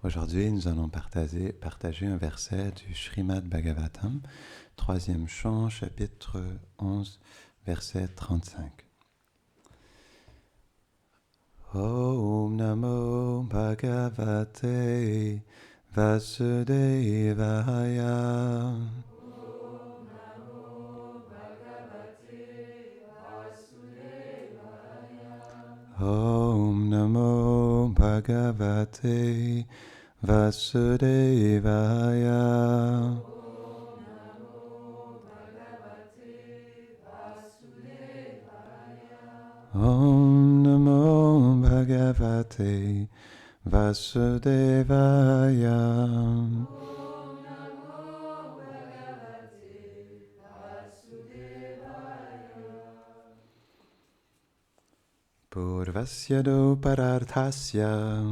Aujourd'hui, nous allons partager un verset du Srimad Bhagavatam, troisième chant, chapitre 11, verset 35. Om Namo Bhagavate Vasudevaya. Om Namo Bhagavate Vasudevaya. Om Namo Bhagavate Vasudevaya. Purvasya pararthasya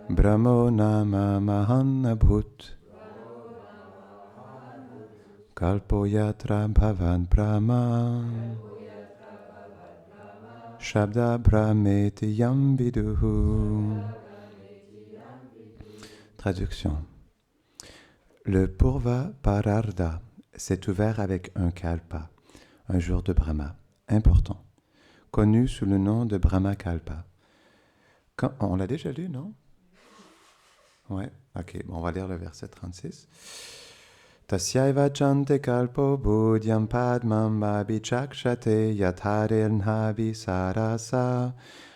Brahmo nama mahanabhut Kalpoyatra bhavan brahma Shabda brahmeti yam viduhu. Traduction. Le Purva Pararda s'est ouvert avec un kalpa, un jour de Brahma, important, connu sous le nom de Brahma Kalpa. On l'a déjà lu, non? Ouais, ok, bon, on va lire le verset 36. Tasyaiva chante kalpo buddhyam padmam abhichakshate yatharirnhavi sarasa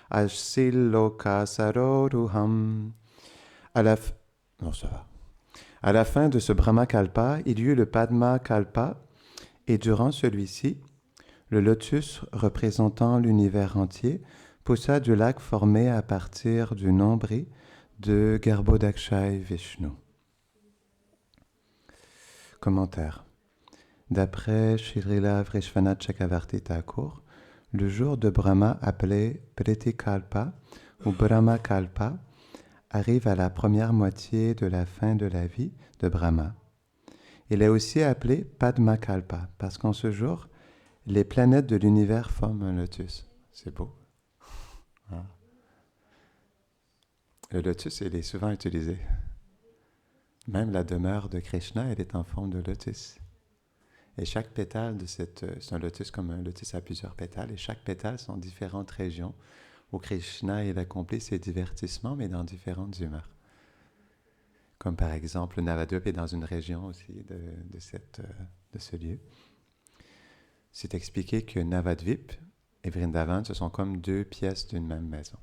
ashilloka saroruham. À la fin de ce Brahma Kalpa, il y eut le Padma Kalpa, et durant celui-ci, le lotus représentant l'univers entier poussa du lac formé à partir du nombril de Garbhodakshai Vishnu. Commentaire. D'après Shrila Vrishvanath Chakravarti Thakur, le jour de Brahma appelé Pretikalpa ou Brahma Kalpa arrive à la première moitié de la fin de la vie de Brahma. Il est aussi appelé Padma Kalpa parce qu'en ce jour, les planètes de l'univers forment un lotus. C'est beau. Ah. Le lotus, il est souvent utilisé. Même la demeure de Krishna, elle est en forme de lotus. Et chaque pétale de c'est un lotus comme un lotus à plusieurs pétales, et chaque pétale sont différentes régions où Krishna il accomplit ses divertissements, mais dans différentes humeurs. Comme par exemple, Navadvip est dans une région aussi de ce lieu. C'est expliqué que Navadvip et Vrindavan, ce sont comme deux pièces d'une même maison.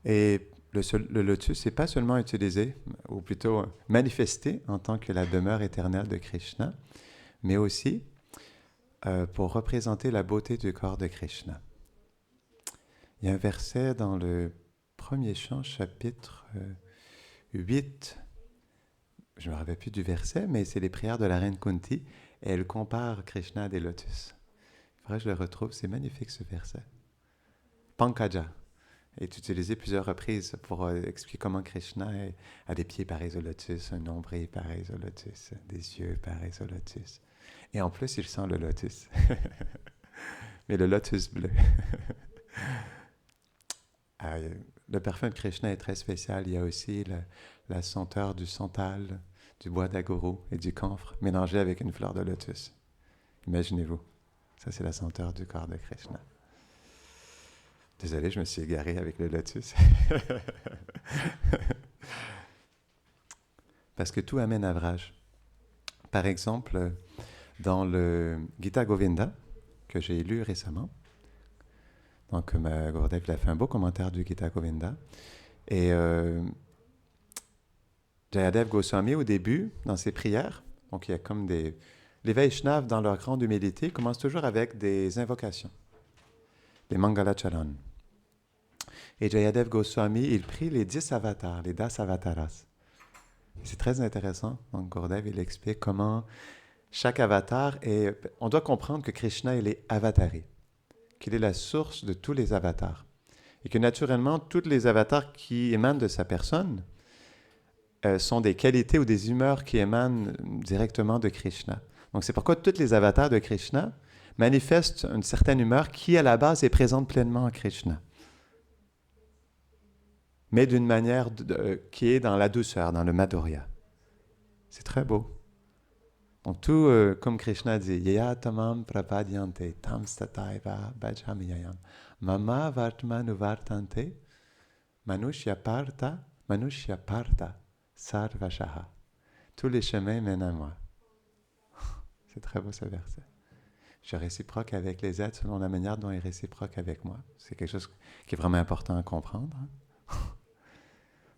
Et le lotus n'est pas seulement utilisé, ou plutôt manifesté en tant que la demeure éternelle de Krishna, mais aussi pour représenter la beauté du corps de Krishna. Il y a un verset dans le premier chant, chapitre 8, je ne me rappelle plus du verset, mais c'est les prières de la reine Kunti, et elle compare Krishna à des lotus. Il faudrait que je le retrouve, c'est magnifique ce verset. Pankaja est utilisé plusieurs reprises pour expliquer comment Krishna a des pieds pareils au lotus, un nombril pareil au lotus, des yeux pareils au lotus. Et en plus, il sent le lotus. Mais le lotus bleu. Le parfum de Krishna est très spécial. Il y a aussi la senteur du santal, du bois d'aguru et du camphre mélangé avec une fleur de lotus. Imaginez-vous. Ça, c'est la senteur du corps de Krishna. Désolé, je me suis égaré avec le lotus. Parce que tout amène à Vraj. Par exemple, dans le Gita Govinda, que j'ai lu récemment, donc Gurudev a fait un beau commentaire du Gita Govinda, et Jayadev Goswami, au début, dans ses prières, donc il y a comme les Vaishnavas, dans leur grande humilité, commencent toujours avec des invocations, des Mangalacharan. Et Jayadev Goswami, il prie les 10 avatars, les 10 avataras. C'est très intéressant. Donc Gurudev, il explique comment chaque avatar est... On doit comprendre que Krishna, il est avataré, qu'il est la source de tous les avatars. Et que naturellement, tous les avatars qui émanent de sa personne sont des qualités ou des humeurs qui émanent directement de Krishna. Donc c'est pourquoi tous les avatars de Krishna manifestent une certaine humeur qui, à la base, est présente pleinement en Krishna. mais d'une manière qui est dans la douceur, dans le madhurya. C'est très beau. Donc tout, comme Krishna dit, Yaya tamam prapadyante tam stataiva bhajamiyayam mama vartmanu vartante manushya parta sarvashaha. Tous les chemins mènent à moi. C'est très beau ce verset. Je réciproque avec les êtres selon la manière dont ils réciproquent avec moi. C'est quelque chose qui est vraiment important à comprendre.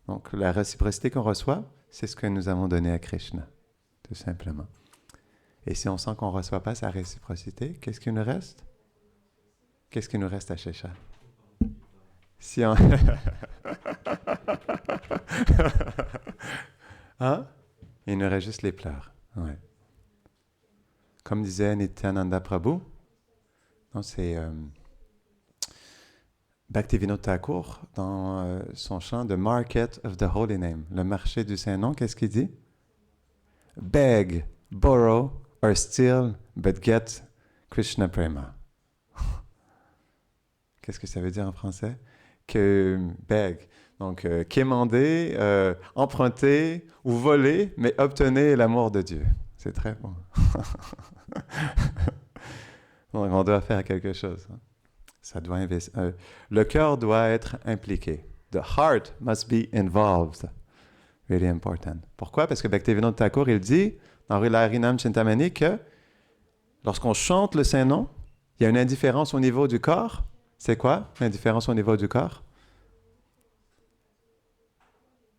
Donc la réciprocité qu'on reçoit, c'est ce que nous avons donné à Krishna, tout simplement. Et si on sent qu'on ne reçoit pas sa réciprocité, qu'est-ce qu'il nous reste? Qu'est-ce qu'il nous reste à Shesha? Si on... hein? Il nous reste juste les pleurs. Ouais. Comme disait Nityananda Prabhu, non, c'est Bhaktivinoda Thakur, dans son chant The Market of the Holy Name, le marché du Saint-Nom, qu'est-ce qu'il dit? Beg, borrow, or steal, but get Krishna Prema. Qu'est-ce que ça veut dire en français? Que beg, donc quémander, emprunter ou voler, mais obtenez l'amour de Dieu. C'est très bon. Donc on doit faire quelque chose. Ça doit le cœur doit être impliqué. The heart must be involved. Really important. Pourquoi? Parce que Bhaktivinoda Thakur, il dit dans Harinam Chintamani que lorsqu'on chante le Saint-Nom, il y a une indifférence au niveau du corps. C'est quoi l'indifférence au niveau du corps?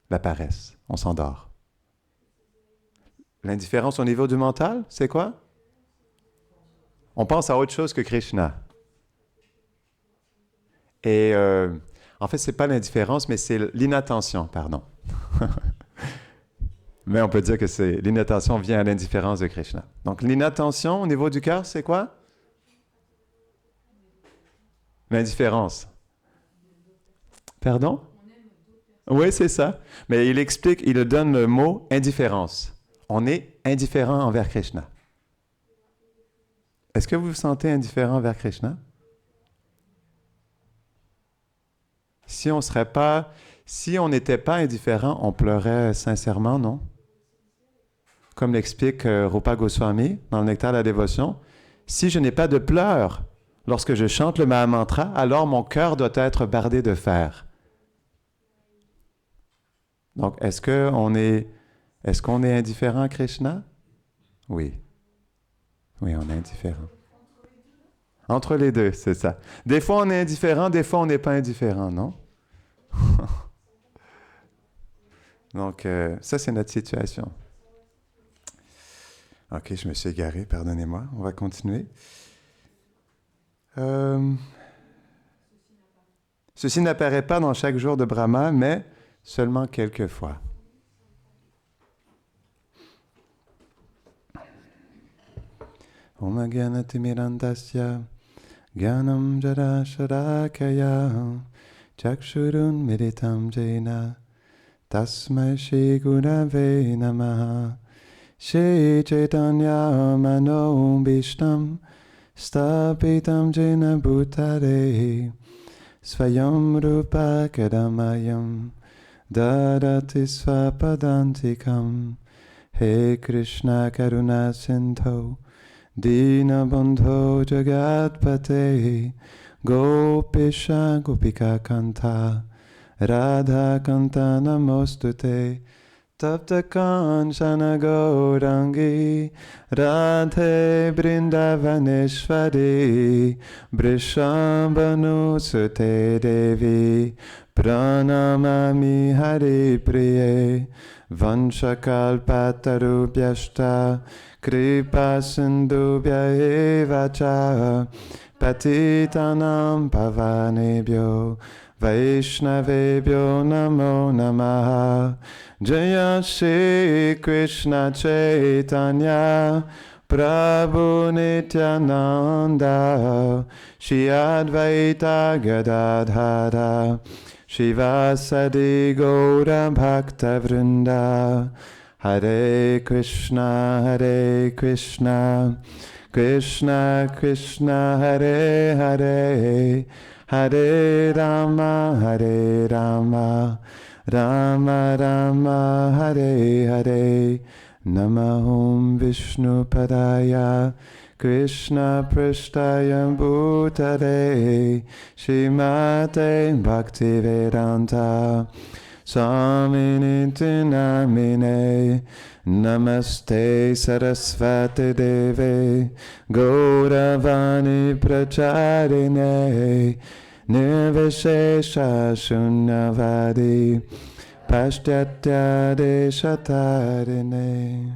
La paresse. On s'endort. L'indifférence au niveau du mental, c'est quoi? On pense à autre chose que Krishna. Et en fait, ce n'est pas l'indifférence, mais c'est l'inattention, pardon. Mais on peut dire que l'inattention vient à l'indifférence de Krishna. Donc l'inattention au niveau du cœur, c'est quoi? L'indifférence. Pardon? Oui, c'est ça. Mais il explique, il donne le mot indifférence. On est indifférent envers Krishna. Est-ce que vous vous sentez indifférent envers Krishna? Si on n'était pas indifférent, on pleurait sincèrement, non? Comme l'explique Rupa Goswami dans le Nectar de la Dévotion, si je n'ai pas de pleurs lorsque je chante le Mahamantra, alors mon cœur doit être bardé de fer. Donc, est-ce qu'on est indifférent à Krishna? Oui. Oui, on est indifférent. Entre les deux, c'est ça. Des fois, on est indifférent, des fois, on n'est pas indifférent, non? Donc, ça, c'est notre situation. Ok, je me suis égaré, pardonnez-moi. On va continuer. Ceci n'apparaît pas dans chaque jour de Brahma, mais seulement quelques fois. Om Gyanatimirandasya Gyanam Jara Sharakaya Chakshurun Militam Jena Tasmai Shri Gurave Namaha Shri Chaitanya Mano Bhishtam Stapitam Jena Bhutare Svayam Rupa Kadamayam Dadati Svapadantikam He Krishna Karuna Sindho Dinabandho Jagatpate Gopisha Gopika Kanta Radha Kanta Namostute Tapta Kanchana Gaurangi Radhe Brindavaneshwari Brishambhanu Sute Devi Pranamami Hari Priye Vanchakalpatarubhyashta Kripa Sindhubhya eva cha Patitanam Pavanebhyo Vaishnavebhyo Namo Namaha Jaya Shri Krishna Chaitanya Prabhu Nityananda Shri Advaita Gadadhara Shivasadi Gaura Bhakta Vrinda Hare Krishna, Krishna Krishna Hare Hare Hare Rama, Hare Rama, Rama Rama, Hare Hare, Namahom Vishnu Padaya, Krishna Prishtaya Bhutale, Shrimate Bhaktivedanta Swamini Namine, Namaste Sarasvati Deve, Gauravani Pracharine, Nirvishesha Shunyavadi, Pashtya Deshatarine.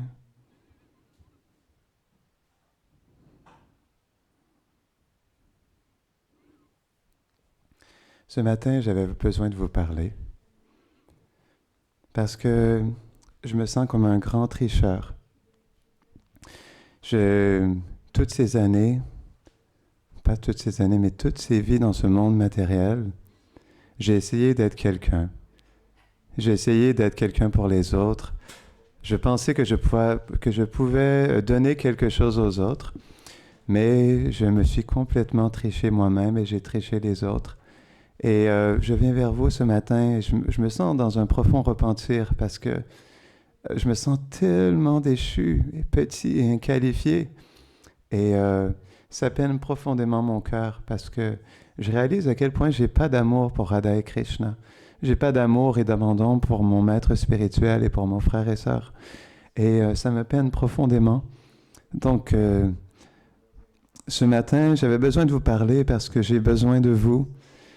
Ce matin, j'avais besoin de vous parler parce que je me sens comme un grand tricheur. Toutes ces années, pas toutes ces années, mais toutes ces vies dans ce monde matériel, j'ai essayé d'être quelqu'un. J'ai essayé d'être quelqu'un pour les autres. Je pensais que je pouvais donner quelque chose aux autres, mais je me suis complètement triché moi-même et j'ai triché les autres. Et je viens vers vous ce matin et je me sens dans un profond repentir parce que je me sens tellement déchu, et petit et inqualifié. Et ça peine profondément mon cœur parce que je réalise à quel point j'ai pas d'amour pour Radha et Krishna. J'ai pas d'amour et d'abandon pour mon maître spirituel et pour mon frère et sœur. Et ça me peine profondément. Donc, ce matin, j'avais besoin de vous parler parce que j'ai besoin de vous.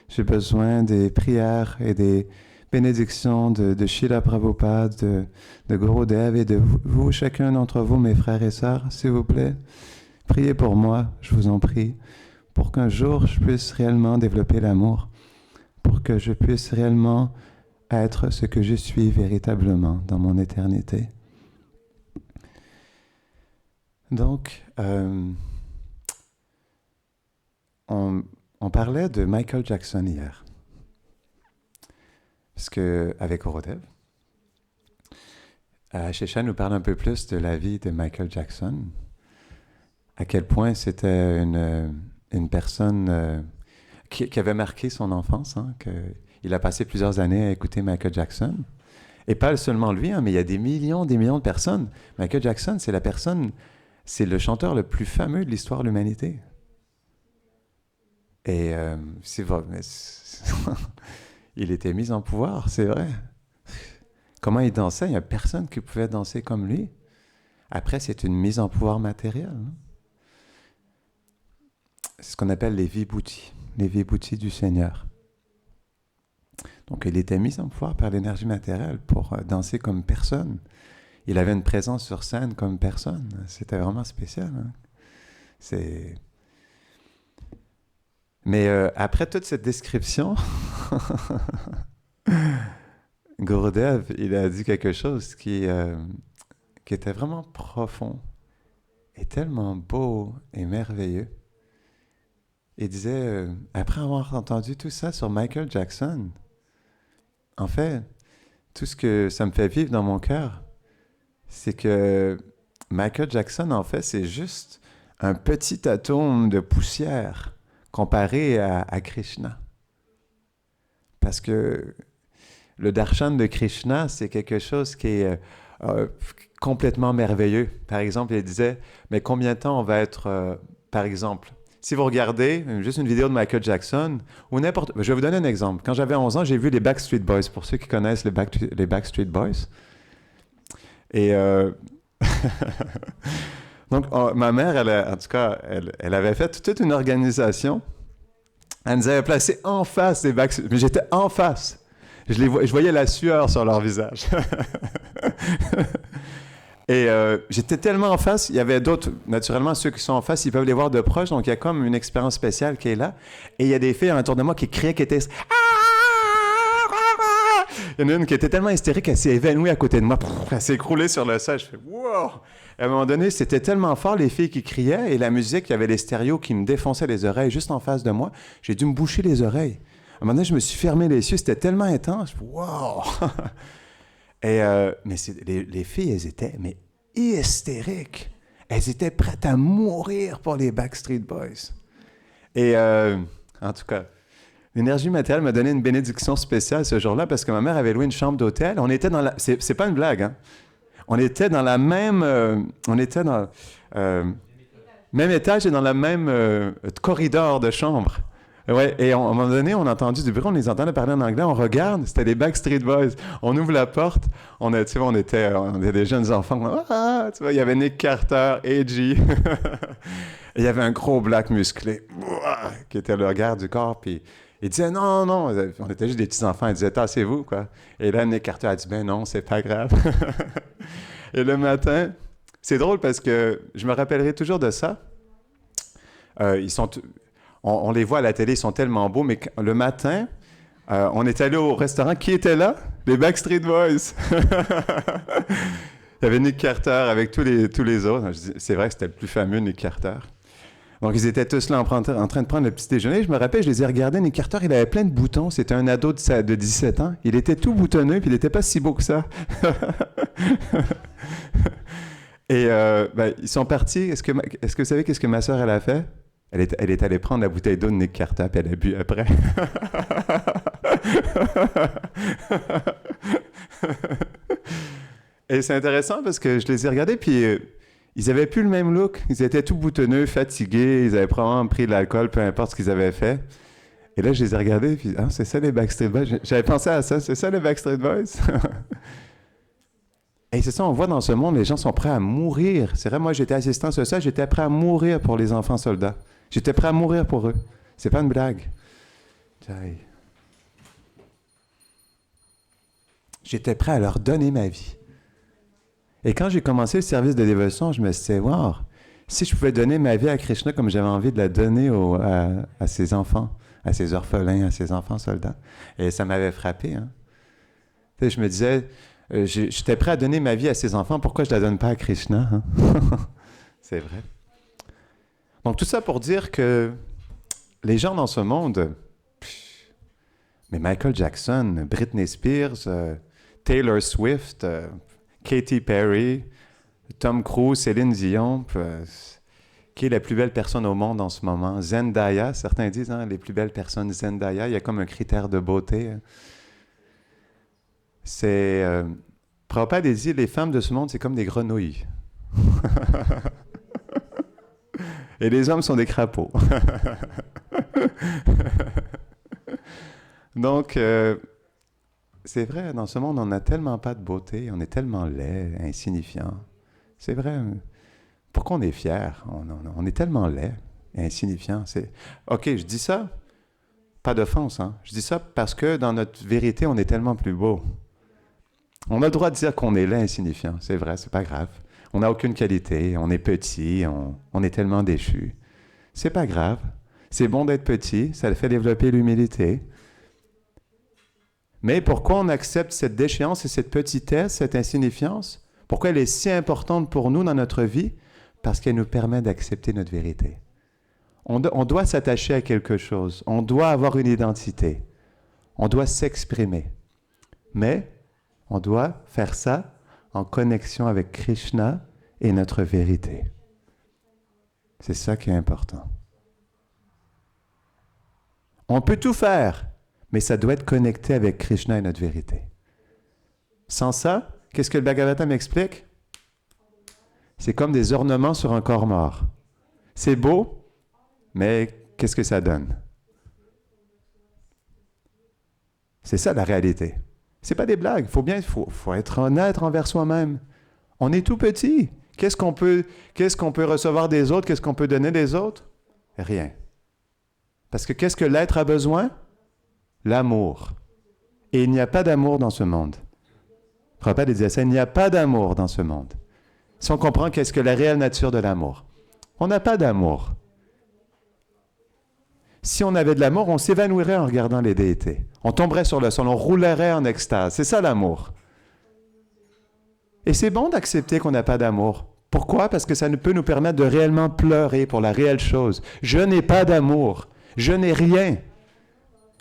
J'ai besoin des prières et des bénédictions de Srila Prabhupada, de Gurudev et de vous, chacun d'entre vous, mes frères et sœurs, s'il vous plaît. Priez pour moi, je vous en prie, pour qu'un jour je puisse réellement développer l'amour, pour que je puisse réellement être ce que je suis véritablement dans mon éternité. Donc, on parlait de Michael Jackson hier. Parce qu'avec Gurudev, Shesha nous parle un peu plus de la vie de Michael Jackson. À quel point c'était une personne qui avait marqué son enfance. Il a passé plusieurs années à écouter Michael Jackson. Et pas seulement lui, mais il y a des millions de personnes. Michael Jackson, c'est le chanteur le plus fameux de l'histoire de l'humanité. Et c'est vrai, mais il était mis en pouvoir, c'est vrai. Comment il dansait, il n'y a personne qui pouvait danser comme lui. Après, c'est une mise en pouvoir matérielle. C'est ce qu'on appelle les vibhutis du Seigneur. Donc, il était mis en pouvoir par l'énergie matérielle pour danser comme personne. Il avait une présence sur scène comme personne. C'était vraiment spécial. Mais après toute cette description, Gurudev, il a dit quelque chose qui était vraiment profond et tellement beau et merveilleux. Il disait, après avoir entendu tout ça sur Michael Jackson, en fait, tout ce que ça me fait vivre dans mon cœur, c'est que Michael Jackson, en fait, c'est juste un petit atome de poussière comparé à Krishna. Parce que le darshan de Krishna, c'est quelque chose qui est complètement merveilleux. Par exemple, il disait, mais combien de temps on va être, par exemple, si vous regardez juste une vidéo de Michael Jackson, ou n'importe... Je vais vous donner un exemple. Quand j'avais 11 ans, j'ai vu les Backstreet Boys, pour ceux qui connaissent les Backstreet Boys. Et... Donc, ma mère, elle avait fait toute une organisation. Elle nous avait placés en face des Backstreet Boys. Mais j'étais en face. Je voyais la sueur sur leur visage. Et j'étais tellement en face, il y avait d'autres, naturellement, ceux qui sont en face, ils peuvent les voir de proche, donc il y a comme une expérience spéciale qui est là. Et il y a des filles autour de moi qui criaient, qui étaient... Il y en a une qui était tellement hystérique, elle s'est évanouie à côté de moi. Elle s'est écroulée sur le sol. Je fais « wow !» À un moment donné, c'était tellement fort, les filles qui criaient, et la musique, il y avait les stéréos qui me défonçaient les oreilles juste en face de moi. J'ai dû me boucher les oreilles. À un moment donné, je me suis fermé les yeux, c'était tellement intense. Wow! Et, mais les filles, elles étaient hystériques. Elles étaient prêtes à mourir pour les Backstreet Boys. Et en tout cas, L'énergie matérielle m'a donné une bénédiction spéciale ce jour-là parce que ma mère avait loué une chambre d'hôtel. On était dans la... C'est pas une blague, hein? On était dans la même... on était dans... même étage et dans le même corridor de chambre. Ouais, et à un moment donné, on a entendu du bruit, on les entendait parler en anglais, on regarde, c'était les Backstreet Boys. On ouvre la porte, on était des jeunes enfants. Ah, tu vois, il y avait Nick Carter, A.G. Et il y avait un gros black musclé qui était le garde du corps, puis il disait non, non, on était juste des petits enfants, il disait tassez-vous, quoi. Et là, Nick Carter a dit ben non, c'est pas grave. Et le matin, c'est drôle parce que je me rappellerai toujours de ça. On les voit à la télé, ils sont tellement beaux, mais le matin, on est allé au restaurant. Qui était là? Les Backstreet Boys. Il y avait Nick Carter avec tous les autres. C'est vrai que c'était le plus fameux, Nick Carter. Donc, ils étaient tous là en train de prendre le petit déjeuner. Je me rappelle, je les ai regardés. Nick Carter, il avait plein de boutons. C'était un ado de 17 ans. Il était tout boutonneux, puis il n'était pas si beau que ça. Et ils sont partis. Est-ce que vous savez qu'est-ce que ma sœur, elle a fait? Elle est allée prendre la bouteille d'eau de Nick Carter, puis elle a bu après. Et c'est intéressant parce que je les ai regardés, puis ils n'avaient plus le même look. Ils étaient tout boutonneux, fatigués, ils avaient probablement pris de l'alcool, peu importe ce qu'ils avaient fait. Et là, je les ai regardés, puis c'est ça les Backstreet Boys. J'avais pensé à ça, c'est ça les Backstreet Boys. Et c'est ça, on voit dans ce monde, les gens sont prêts à mourir. C'est vrai, moi, j'étais assistant social, j'étais prêt à mourir pour les enfants soldats. J'étais prêt à mourir pour eux. C'est pas une blague. J'étais prêt à leur donner ma vie. Et quand j'ai commencé le service de dévotion, je me suis dit, wow, si je pouvais donner ma vie à Krishna comme j'avais envie de la donner à ses enfants, à ses orphelins, à ses enfants soldats. Et ça m'avait frappé. Hein. Je me disais, j'étais prêt à donner ma vie à ses enfants, pourquoi je ne la donne pas à Krishna? Hein? C'est vrai. Donc, tout ça pour dire que les gens dans ce monde, mais Michael Jackson, Britney Spears, Taylor Swift, Katy Perry, Tom Cruise, Céline Dion, qui est la plus belle personne au monde en ce moment? Zendaya, certains disent, hein, les plus belles personnes Zendaya, il y a comme un critère de beauté. Prabhupada dit, les femmes de ce monde, c'est comme des grenouilles. Et les hommes sont des crapauds. Donc, c'est vrai, dans ce monde, on n'a tellement pas de beauté, on est tellement laid, insignifiant. C'est vrai. Pourquoi on est fier? On est tellement laid, insignifiant. OK, je dis ça, pas d'offense, hein. Je dis ça parce que dans notre vérité, on est tellement plus beau. On a le droit de dire qu'on est laid, insignifiant. C'est vrai, c'est pas grave. On n'a aucune qualité, on est petit, on est tellement déchu. C'est pas grave. C'est bon d'être petit, ça fait développer l'humilité. Mais pourquoi on accepte cette déchéance et cette petitesse, cette insignifiance? Pourquoi elle est si importante pour nous dans notre vie? Parce qu'elle nous permet d'accepter notre vérité. On doit s'attacher à quelque chose. On doit avoir une identité. On doit s'exprimer. Mais on doit faire ça en connexion avec Krishna et notre vérité. C'est ça qui est important. On peut tout faire, mais ça doit être connecté avec Krishna et notre vérité. Sans ça, qu'est-ce que le Bhagavatam explique? C'est comme des ornements sur un corps mort. C'est beau, mais qu'est-ce que ça donne? C'est ça la réalité. C'est pas des blagues. Faut être honnête envers soi-même. On est tout petit. Qu'est-ce qu'on peut recevoir des autres? Qu'est-ce qu'on peut donner des autres? Rien. Parce que qu'est-ce que l'être a besoin? L'amour. Et il n'y a pas d'amour dans ce monde. Prabhupada disait ça, il n'y a pas d'amour dans ce monde. Si on comprend qu'est-ce que la réelle nature de l'amour. On n'a pas d'amour. Si on avait de l'amour, on s'évanouirait en regardant les déités. On tomberait sur le sol, on roulerait en extase. C'est ça l'amour. Et c'est bon d'accepter qu'on n'a pas d'amour. Pourquoi? Parce que ça peut nous permettre de réellement pleurer pour la réelle chose. Je n'ai pas d'amour. Je n'ai rien.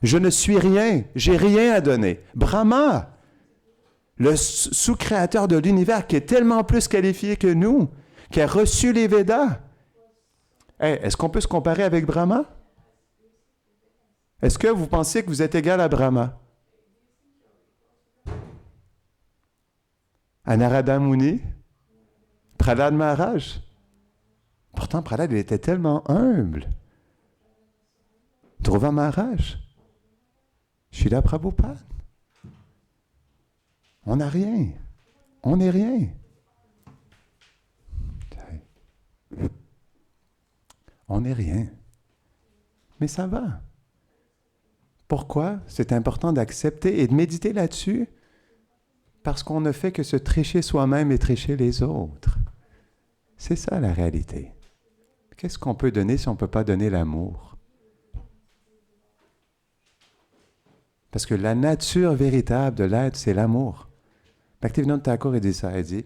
Je ne suis rien. J'ai rien à donner. Brahma, le sous-créateur de l'univers qui est tellement plus qualifié que nous, qui a reçu les Védas. Est-ce qu'on peut se comparer avec Brahma? Est-ce que vous pensez que vous êtes égal à Brahma? À Narada Muni? Prahlad Maharaj? Pourtant, Prahlad, il était tellement humble. Dhruva Maharaj? Srila Prabhupada? On n'a rien. On n'est rien. On n'est rien. Mais ça va. Pourquoi? C'est important d'accepter et de méditer là-dessus parce qu'on ne fait que se tricher soi-même et tricher les autres. C'est ça la réalité. Qu'est-ce qu'on peut donner si on ne peut pas donner l'amour? Parce que la nature véritable de l'être, c'est l'amour. Bhaktivinoda Thakur dit ça, il dit,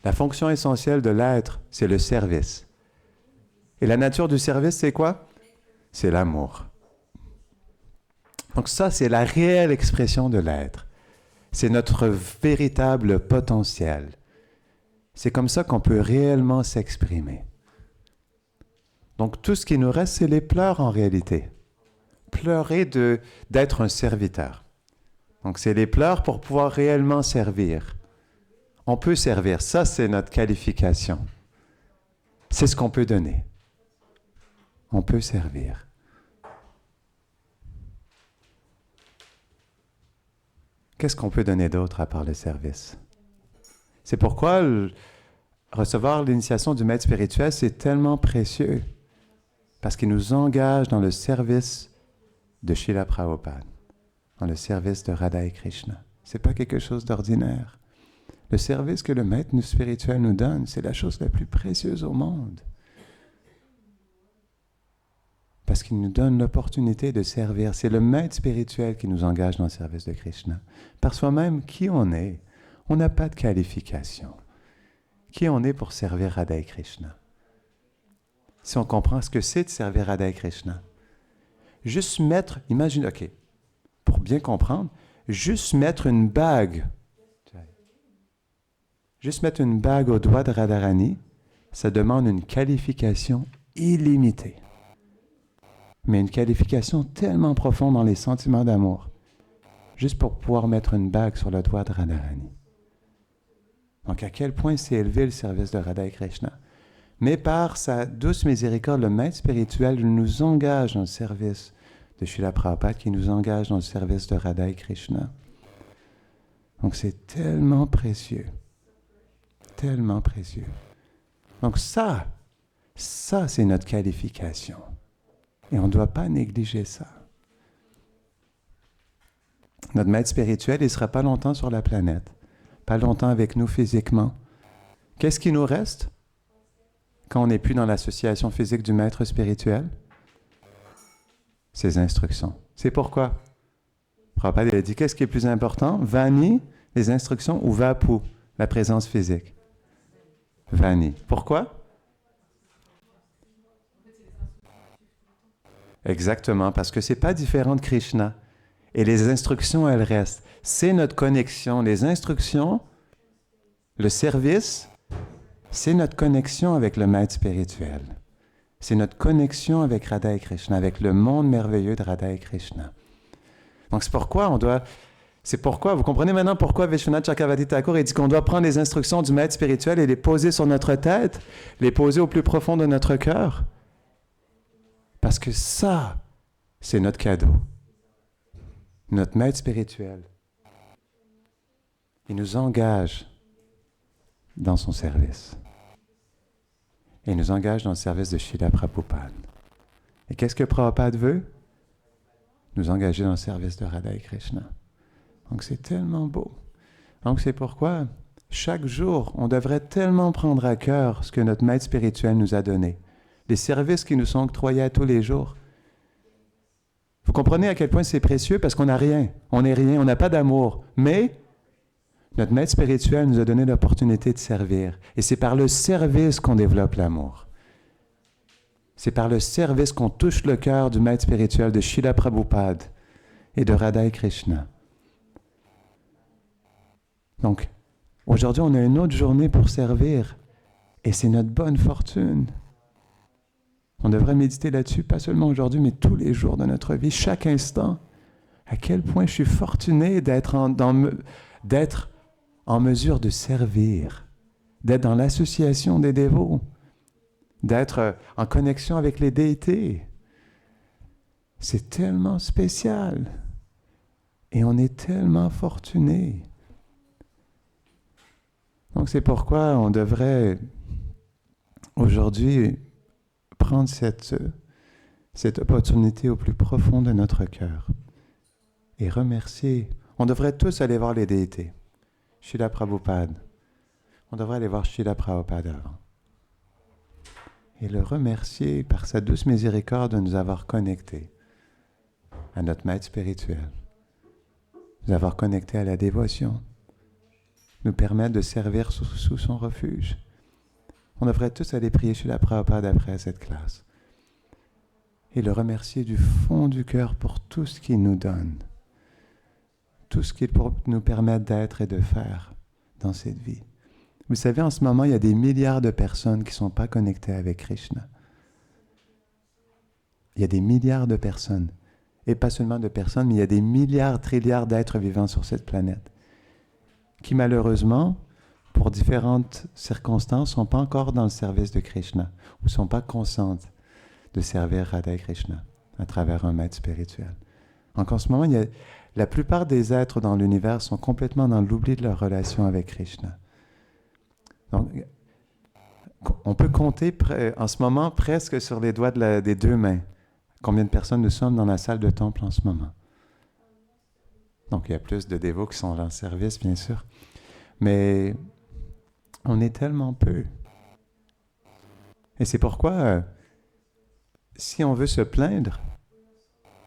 la fonction essentielle de l'être, c'est le service. Et la nature du service, c'est quoi? C'est l'amour. Donc ça, c'est la réelle expression de l'être. C'est notre véritable potentiel. C'est comme ça qu'on peut réellement s'exprimer. Donc tout ce qui nous reste, c'est les pleurs en réalité. Pleurer d'être un serviteur. Donc c'est les pleurs pour pouvoir réellement servir. On peut servir, ça c'est notre qualification. C'est ce qu'on peut donner. On peut servir. Qu'est-ce qu'on peut donner d'autre à part le service? C'est pourquoi recevoir l'initiation du maître spirituel, c'est tellement précieux. Parce qu'il nous engage dans le service de Srila Prabhupada, dans le service de Radha et Krishna. Ce n'est pas quelque chose d'ordinaire. Le service que le maître spirituel nous donne, c'est la chose la plus précieuse au monde. Parce qu'il nous donne l'opportunité de servir. C'est le maître spirituel qui nous engage dans le service de Krishna. Par soi-même, qui on est, on n'a pas de qualification. Qui on est pour servir Radha et Krishna? Si on comprend ce que c'est de servir Radha et Krishna. Juste mettre, imagine, ok, pour bien comprendre, juste mettre une bague au doigt de Radharani, ça demande une qualification illimitée. Mais une qualification tellement profonde dans les sentiments d'amour, juste pour pouvoir mettre une bague sur le doigt de Radharani. Donc à quel point c'est élevé le service de Radha et Krishna. Mais par sa douce miséricorde, le maître spirituel nous engage dans le service de Srila Prabhupada, qui nous engage dans le service de Radha et Krishna. Donc c'est tellement précieux. Tellement précieux. Donc ça c'est notre qualification. Et on ne doit pas négliger ça. Notre maître spirituel, il ne sera pas longtemps sur la planète, pas longtemps avec nous physiquement. Qu'est-ce qui nous reste quand on n'est plus dans l'association physique du maître spirituel? Ses instructions. C'est pourquoi Prabhupada a dit, qu'est-ce qui est plus important? Vani, les instructions, ou Vapu, la présence physique? Vani. Pourquoi? Exactement, parce que ce n'est pas différent de Krishna. Et les instructions, elles restent. C'est notre connexion. Les instructions, le service, c'est notre connexion avec le maître spirituel. C'est notre connexion avec Radha et Krishna, avec le monde merveilleux de Radha et Krishna. Donc c'est pourquoi vous comprenez maintenant pourquoi Vishwanath Chakravarti Thakur dit qu'on doit prendre les instructions du maître spirituel et les poser sur notre tête, les poser au plus profond de notre cœur. Parce que ça, c'est notre cadeau. Notre maître spirituel. Il nous engage dans son service. Et il nous engage dans le service de Srila Prabhupada. Et qu'est-ce que Prabhupada veut? Nous engager dans le service de Radha et Krishna. Donc c'est tellement beau. Donc c'est pourquoi, chaque jour, on devrait tellement prendre à cœur ce que notre maître spirituel nous a donné. Les services qui nous sont octroyés à tous les jours. Vous comprenez à quel point c'est précieux parce qu'on n'a rien. On n'est rien, on n'a pas d'amour. Mais notre maître spirituel nous a donné l'opportunité de servir. Et c'est par le service qu'on développe l'amour. C'est par le service qu'on touche le cœur du maître spirituel de Srila Prabhupada et de Radha et Krishna. Donc, aujourd'hui, on a une autre journée pour servir. Et c'est notre bonne fortune. On devrait méditer là-dessus, pas seulement aujourd'hui, mais tous les jours de notre vie, chaque instant. À quel point je suis fortuné d'être en mesure de servir, d'être dans l'association des dévots, d'être en connexion avec les déités. C'est tellement spécial. Et on est tellement fortuné. Donc c'est pourquoi on devrait aujourd'hui prendre cette opportunité au plus profond de notre cœur et remercier. On devrait tous aller voir les déités. Srila Prabhupada. On devrait aller voir Srila Prabhupada avant. Et le remercier par sa douce miséricorde de nous avoir connectés à notre maître spirituel, nous avoir connectés à la dévotion, nous permettre de servir sous son refuge. On devrait tous aller prier Srila Prabhupada après cette classe et le remercier du fond du cœur pour tout ce qu'il nous donne, tout ce qu'il nous permet d'être et de faire dans cette vie. Vous savez, en ce moment, il y a des milliards de personnes qui ne sont pas connectées avec Krishna. Il y a des milliards de personnes, et pas seulement de personnes, mais il y a des milliards, trilliards d'êtres vivants sur cette planète, qui malheureusement, pour différentes circonstances, ne sont pas encore dans le service de Krishna, ou ne sont pas conscientes de servir Radha et Krishna à travers un maître spirituel. Donc en ce moment, la plupart des êtres dans l'univers sont complètement dans l'oubli de leur relation avec Krishna. Donc, on peut compter en ce moment presque sur les doigts des deux mains combien de personnes nous sommes dans la salle de temple en ce moment. Donc, il y a plus de dévots qui sont en service, bien sûr. Mais on est tellement peu. Et c'est pourquoi, si on veut se plaindre,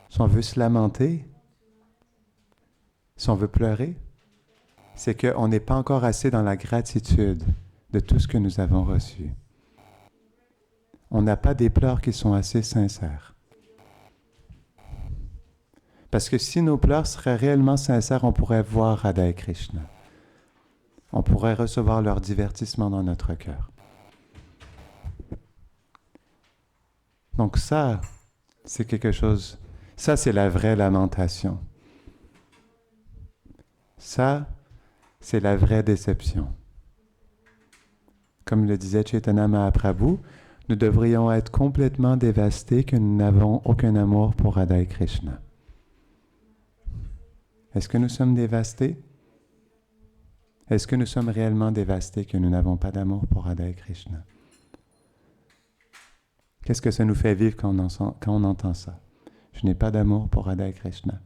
si on veut se lamenter, si on veut pleurer, c'est qu'on n'est pas encore assez dans la gratitude de tout ce que nous avons reçu. On n'a pas des pleurs qui sont assez sincères. Parce que si nos pleurs seraient réellement sincères, on pourrait voir Radha et Krishna. On pourrait recevoir leur divertissement dans notre cœur. Donc ça, c'est quelque chose, ça c'est la vraie lamentation. Ça, c'est la vraie déception. Comme le disait Chaitanya Mahaprabhu, nous devrions être complètement dévastés que nous n'avons aucun amour pour Radha et Krishna. Est-ce que nous sommes dévastés? Est-ce que nous sommes réellement dévastés que nous n'avons pas d'amour pour Radha et Krishna? Qu'est-ce que ça nous fait vivre quand on entend ça? Je n'ai pas d'amour pour Radha et Krishna.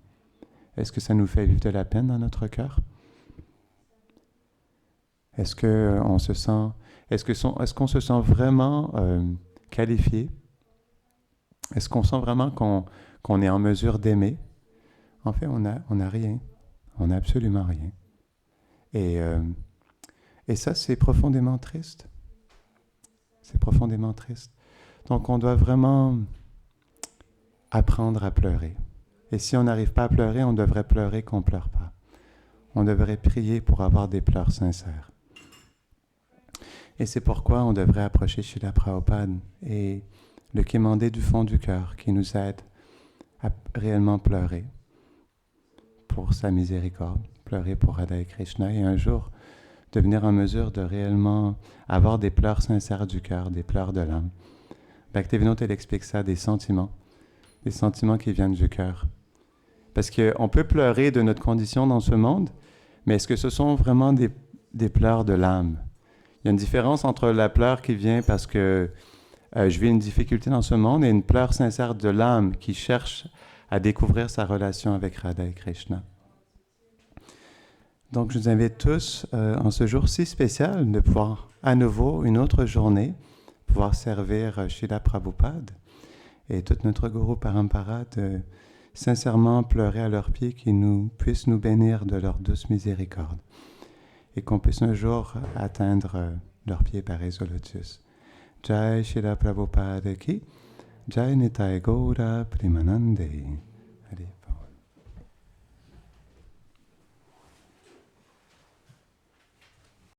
Est-ce que ça nous fait vivre de la peine dans notre cœur? Est-ce qu'on se sent vraiment qualifié? Est-ce qu'on sent vraiment qu'on est en mesure d'aimer? En fait, on n'a rien. On n'a absolument rien. Et ça, c'est profondément triste. C'est profondément triste. Donc, on doit vraiment apprendre à pleurer. Et si on n'arrive pas à pleurer, on devrait pleurer qu'on ne pleure pas. On devrait prier pour avoir des pleurs sincères. Et c'est pourquoi on devrait approcher Srila Prabhupada et le quémander du fond du cœur, qui nous aide à réellement pleurer pour sa miséricorde, pleurer pour Radha et Krishna, et un jour devenir en mesure de réellement avoir des pleurs sincères du cœur, des pleurs de l'âme. Bhaktivinoda, elle explique ça, des sentiments qui viennent du cœur. Parce qu'on peut pleurer de notre condition dans ce monde, mais est-ce que ce sont vraiment des pleurs de l'âme? Il y a une différence entre la pleure qui vient parce que je vis une difficulté dans ce monde et une pleure sincère de l'âme qui cherche à découvrir sa relation avec Radha et Krishna. Donc, je vous invite tous, en ce jour si spécial, de pouvoir à nouveau, une autre journée, pouvoir servir Srila Prabhupada et tout notre Guru Parampara de sincèrement pleurer à leurs pieds, qu'ils puissent nous bénir de leur douce miséricorde et qu'on puisse un jour atteindre leurs pieds pareils au lotus. Jai Srila Prabhupada ki, Jai Nitai Gaura Premanande. Allez.